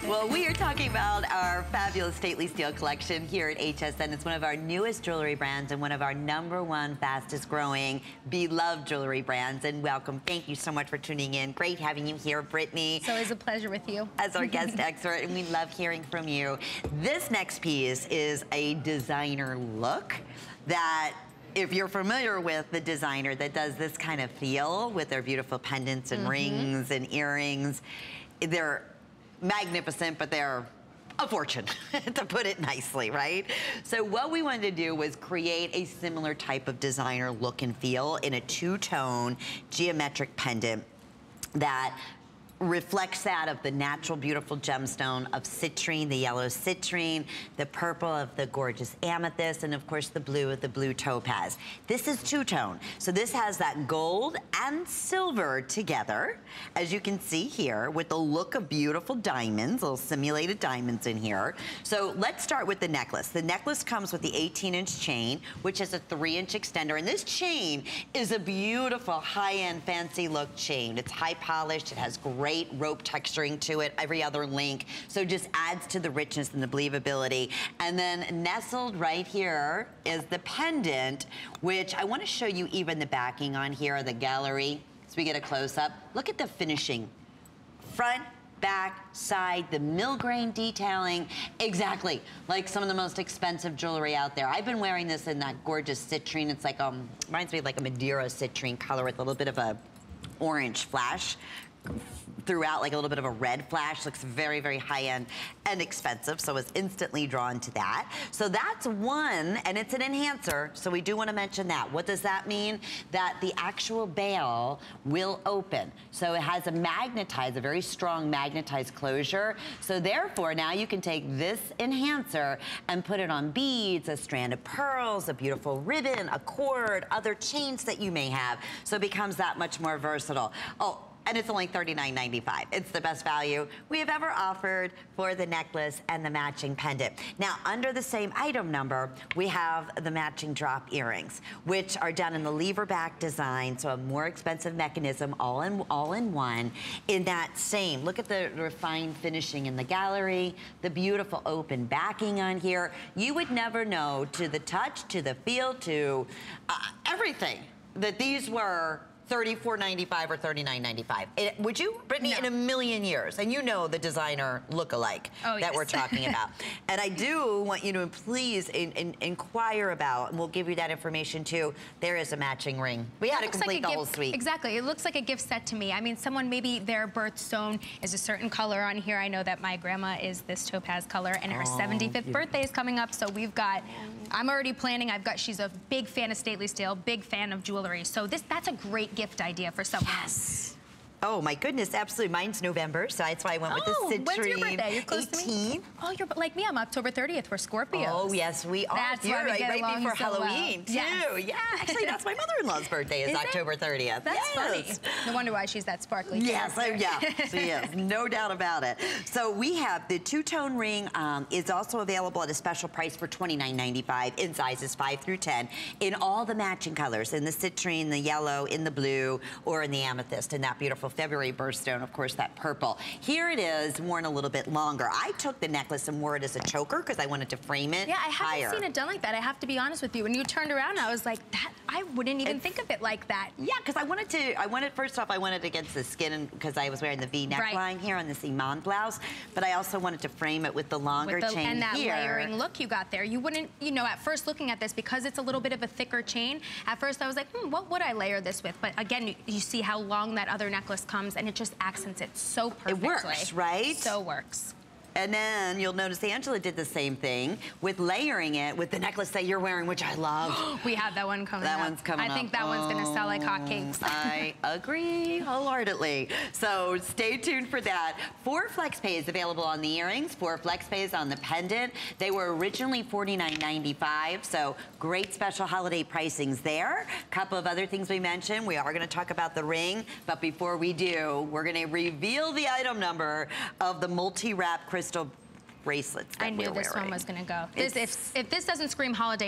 Well, we are talking about our fabulous Stately Steel collection here at HSN. It's one of our newest jewelry brands and one of our #1 fastest growing, beloved jewelry brands. And welcome. Thank you so much for tuning in. Great having you here, Brittany. So it's a pleasure with you. As our guest expert, and we love hearing from you. This next piece is a designer look that, if you're familiar with the designer that does this kind of feel with their beautiful pendants and rings and earrings, they're magnificent, but they're a fortune, to put it nicely, right? So what we wanted to do was create a similar type of designer look and feel in a two-tone geometric pendant that reflects that of the natural, beautiful gemstone of citrine, the yellow citrine, the purple of the gorgeous amethyst, and of course the blue of the blue topaz. This is two-tone, so this has that gold and silver together, as you can see here, with the look of beautiful diamonds, little simulated diamonds in here. So let's start with the necklace. The necklace comes with the 18-inch chain, which is a 3-inch extender, and this chain is a beautiful high-end fancy look chain. It's high polished, it has great rope texturing to it, every other link, so just adds to the richness and the believability. And then nestled right here is the pendant, which I want to show you even the backing on here, the gallery, so we get a close-up. Look at the finishing. Front, back, side, the mill-grain detailing, exactly like some of the most expensive jewelry out there. I've been wearing this in that gorgeous citrine. It's like, reminds me of like a Madeira citrine color with a little bit of a orange flash throughout, like a little bit of a red flash. Looks very, very high-end and expensive, so I was instantly drawn to that. So that's one, and it's an enhancer, so we do want to mention that. What does that mean? That the actual bail will open. So it has a very strong magnetized closure, so therefore now you can take this enhancer and put it on beads, a strand of pearls, a beautiful ribbon, a cord, other chains that you may have, so it becomes that much more versatile. Oh, and it's only $39.95. It's the best value we have ever offered for the necklace and the matching pendant. Now, under the same item number, we have the matching drop earrings, which are done in the lever back design, so a more expensive mechanism, all in one, in that same, look at the refined finishing in the gallery, the beautiful open backing on here. You would never know, to the touch, to the feel, to everything, that these were $34.95 or $39.95. Would you, Brittany, in a million years? And you know the designer look-alike that we're talking about. And I do want you to please inquire about, and we'll give you that information too, there is a matching ring. We had to complete the whole suite. Exactly, it looks like a gift set to me. I mean, someone, maybe their birthstone is a certain color on here. I know that my grandma is this topaz color, and her 75th birthday is coming up, so we've got, I'm already planning, she's a big fan of Stately Steel, big fan of jewelry, so that's a great gift idea for someone. Yes. Oh my goodness, absolutely. Mine's November, so that's why I went with the citrine. When's your birthday? You're close 18. To me. Oh, you're like me. I'm October 30th. We're Scorpios. Oh yes, we are. That's why we get right before so Halloween too. Yes. Yeah, actually, that's my mother-in-law's birthday is October 30th. That's funny. No wonder why she's that sparkly. Yes, yeah, she is. No doubt about it. So we have the two-tone ring is also available at a special price for $29.95 in sizes 5 through 10 in all the matching colors, in the citrine, the yellow, in the blue, or in the amethyst, in that beautiful February birthstone. Of course, that purple. Here it is, worn a little bit longer. I took the necklace and wore it as a choker because I wanted to frame it I haven't seen it done like that. I have to be honest with you. When you turned around, I was like, that, I wouldn't even think of it like that. Yeah, because first off, I wanted against the skin because I was wearing the V neckline here on this Iman blouse, but I also wanted to frame it with the longer chain and that here. Layering look you got there. You wouldn't, at first looking at this, because it's a little bit of a thicker chain, at first I was like, what would I layer this with? But again, you see how long that other necklace comes, and it just accents it so perfectly. It works, right? So works. And then you'll notice Angela did the same thing with layering it with the necklace that you're wearing, which I love. We have that one coming up. That one's coming up. I think that one's going to sell like hotcakes. I agree wholeheartedly. So stay tuned for that. 4 flex pays available on the earrings, 4 flex pays on the pendant. They were originally $49.95, so great special holiday pricings there. A couple of other things we mentioned. We are going to talk about the ring, but before we do, we're going to reveal the item number of the multi-wrap crystal bracelets that I knew this one was going to go. If this doesn't scream holiday